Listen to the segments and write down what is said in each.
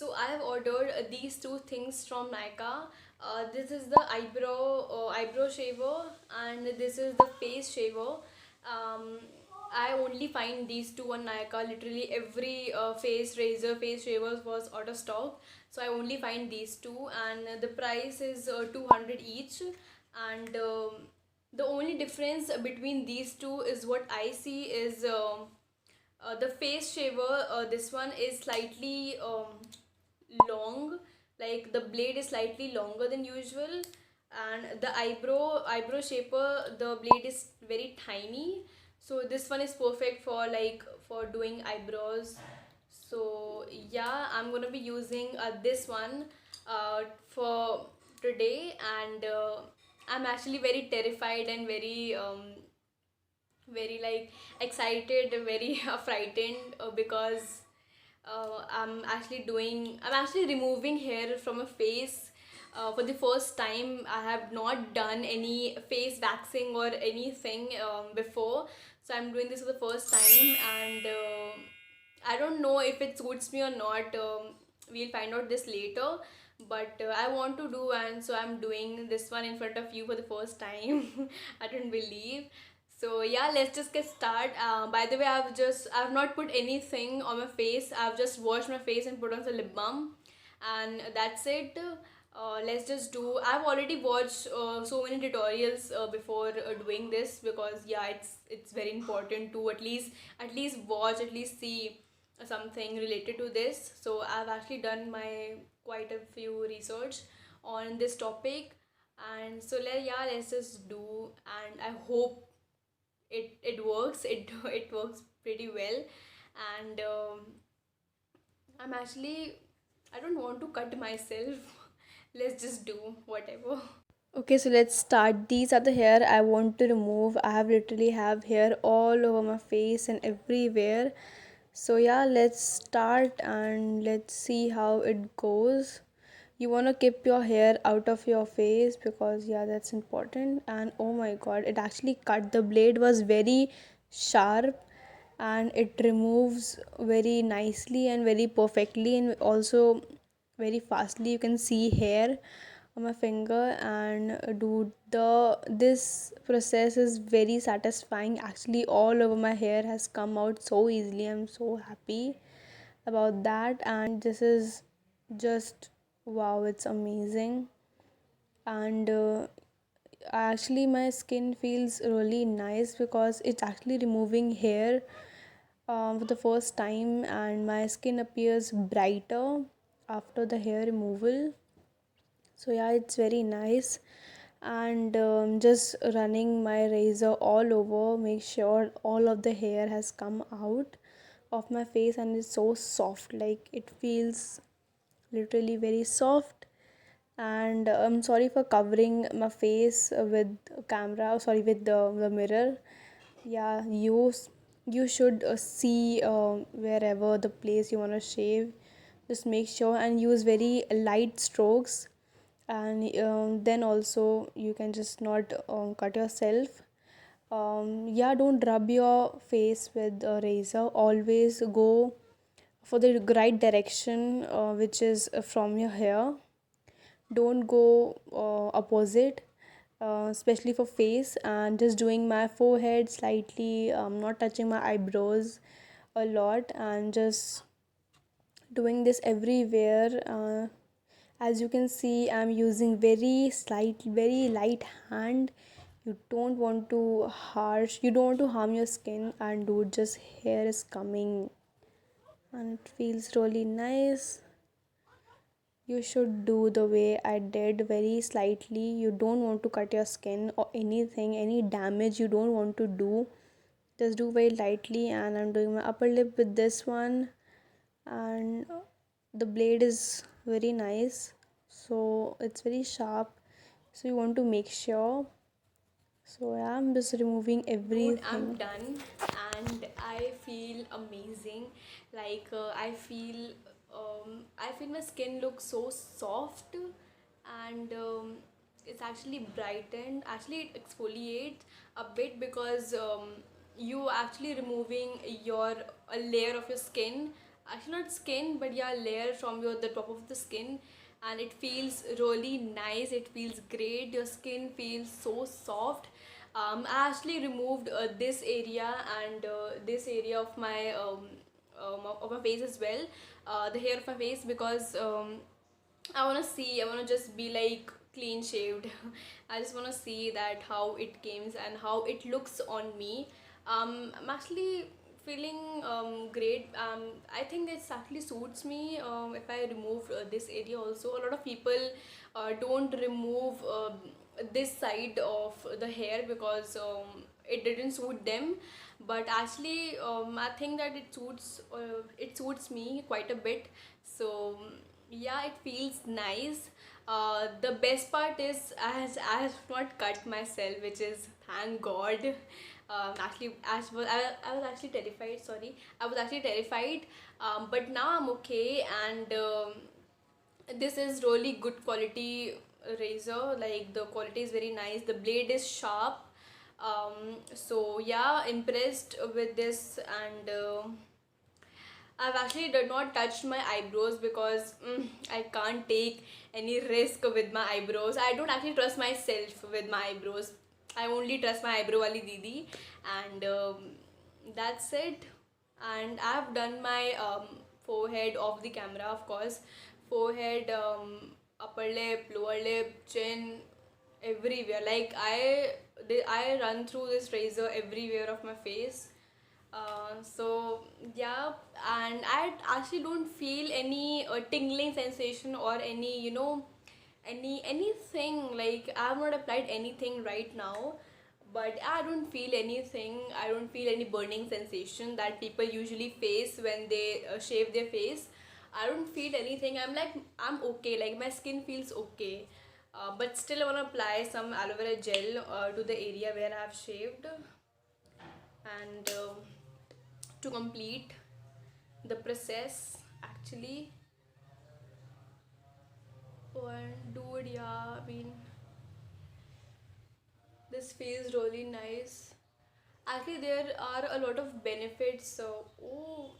So I have ordered these two things from Nykaa. This is the eyebrow shaver, and this is the face shaver. Um, I only find these two on Nykaa. Literally every face razor, face shavers was out of stock. So I only find these two, and the price is 200 each. And the only difference between these two is what I see is. The face shaver, this one is slightly long, like the blade is slightly longer than usual, and the eyebrow shaper, the blade is very tiny. So this one is perfect for for doing eyebrows. So yeah, I'm gonna be using this one for today, and I'm actually very terrified and very excited, very frightened, because I'm actually removing hair from a face for the first time. I have not done any face waxing or anything before, so I'm doing this for the first time, and I don't know if it suits me or not. We'll find out this later, but I want to do, and so I'm doing this one in front of you for the first time. I don't believe. So yeah, let's just get started. By the way, I've not put anything on my face. I've just washed my face and put on some lip balm, and that's it. Let's just do. I've already watched so many tutorials before doing this, because yeah, it's very important to at least watch, at least see something related to this. So I've actually done my quite a few research on this topic, and so let's just do. And I hope it works. It works pretty well, and I don't want to cut myself. Let's just do whatever. Okay, so let's start. These are the hair I want to remove. I have literally have hair all over my face and everywhere. So yeah, let's start and let's see how it goes. You want to keep your hair out of your face, because yeah, that's important. And oh my god, it actually cut. The blade was very sharp, and it removes very nicely and very perfectly, and also very fastly. You can see hair on my finger, and dude, the this process is very satisfying. Actually, all over my hair has come out so easily. I'm so happy about that, and this is just wow, it's amazing. And actually my skin feels really nice, because it's actually removing hair for the first time, and my skin appears brighter after the hair removal. So yeah, it's very nice. And just running my razor all over, make sure all of the hair has come out of my face, and it's so soft, like it feels literally very soft. And I'm sorry for covering my face with camera, sorry, with the mirror. Yeah, you should see wherever the place you want to shave. Just make sure and use very light strokes, and then also you can just not cut yourself. Yeah, don't rub your face with a razor. Always go for the right direction, which is from your hair. Don't go opposite, especially for face. And just doing my forehead slightly, not touching my eyebrows a lot, and just doing this everywhere. As you can see, I'm using very light hand. You don't want to harm your skin, and dude, just hair is coming, and it feels really nice. You should do the way I did, very slightly. You don't want to cut your skin or anything, any damage you don't want to do. Just do very lightly, and I'm doing my upper lip with this one. And the blade is very nice, so it's very sharp. So you want to make sure. So yeah, I'm just removing everything. Dude, I'm done, and I feel amazing. I feel my skin looks so soft, and it's actually brightened. Actually, it exfoliates a bit, because you actually removing your a layer of your skin, actually not skin, but yeah, layer from your the top of the skin, and it feels really nice. It feels great. Your skin feels so soft. I actually removed this area and this area of my face as well, the hair of my face, because I wanna see. I wanna just be like clean shaved. I just wanna see that how it comes and how it looks on me. I'm actually feeling great. I think it actually suits me. If I remove this area also, a lot of people don't remove this side of the hair because it didn't suit them. But actually, I think that it suits me quite a bit. So yeah, it feels nice. The best part is I have not cut myself, which is thank God. Actually, I was actually terrified. Sorry, I was actually terrified. But now I'm okay, and this is really good quality razor. Like the quality is very nice. The blade is sharp. So yeah, impressed with this, and I've actually did not touch my eyebrows because I can't take any risk with my eyebrows. I don't actually trust myself with my eyebrows. I only trust my eyebrow wali didi, and that's it. And I've done my forehead off the camera, of course. Forehead, upper lip, lower lip, chin, everywhere. Like I run through this razor everywhere of my face. So yeah, and I actually don't feel any tingling sensation or any, anything. Like I have not applied anything right now, but I don't feel anything. I don't feel any burning sensation that people usually face when they shave their face. I don't feel anything. I'm like, I'm okay. Like my skin feels okay. But still, I want to apply some aloe vera gel to the area where I've shaved, and to complete the process actually. And dude, yeah, I mean, this feels really nice. Actually, there are a lot of benefits. So, oh,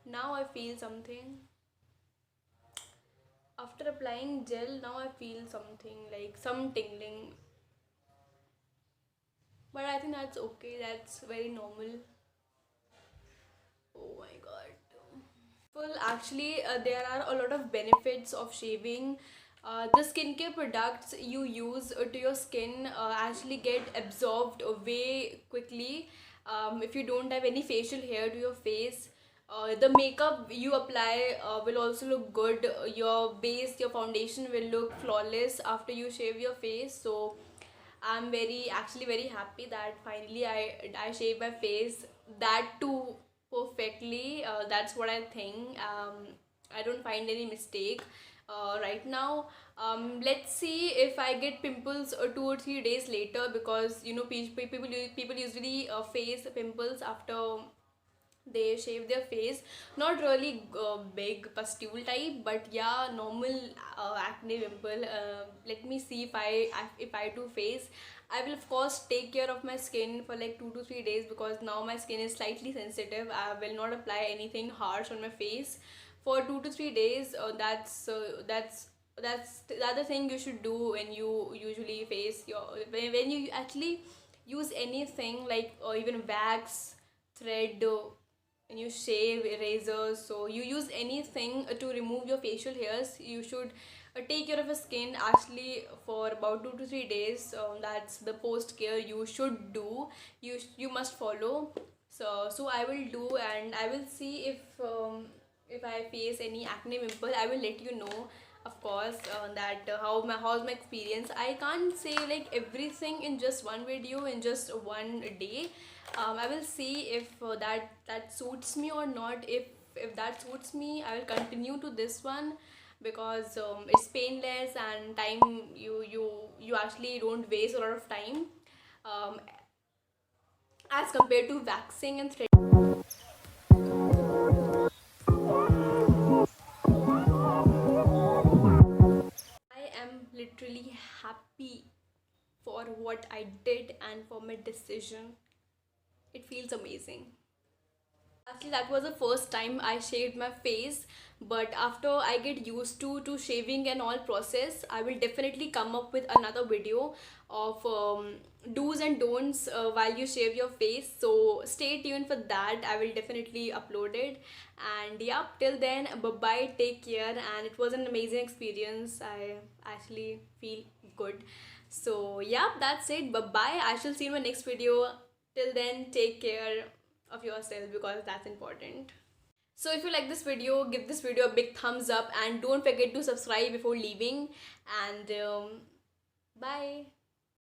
now I feel something. After applying gel, now I feel something like some tingling. But I think that's okay. That's very normal. Oh my god. Well, actually, there are a lot of benefits of shaving. The skincare products you use to your skin actually get absorbed way quickly. If you don't have any facial hair to your face, the makeup you apply will also look good. Your base, your foundation will look flawless after you shave your face. So I'm actually very happy that finally I shaved my face, that too perfectly. That's what I think. I don't find any mistake right now. Let's see if I get pimples 2 or 3 days later, because people usually face pimples after they shave their face. Not really big pustule type, but yeah, normal acne pimple. Let me see if I do face. I will of course take care of my skin for like 2 to 3 days, because now my skin is slightly sensitive. I will not apply anything harsh on my face for 2 to 3 days. That's the other thing you should do when you usually face your when you actually use anything like even wax, thread, when you shave, erasers. So you use anything to remove your facial hairs, you should take care of your skin actually for about 2 to 3 days. That's the post care you should do. You must follow. So I will do, and I will see if I face any acne pimple. I will let you know, of course, that how's my experience. I can't say like everything in just one video in just one day. I will see if that suits me or not. If that suits me, I will continue to this one, because it's painless and time, you actually don't waste a lot of time um, as compared to waxing and threading. I am literally happy for what I did and for my decision. It feels amazing. Actually, that was the first time I shaved my face, but after I get used to shaving and all process, I will definitely come up with another video of do's and don'ts while you shave your face. So stay tuned for that. I will definitely upload it. And yeah, till then, bye bye. Take care. And it was an amazing experience. I actually feel good. So yeah, that's it. Bye bye. I shall see you in my next video. Till then, take care of yourself because that's important. So if you like this video, give this video a big thumbs up and don't forget to subscribe before leaving. And bye.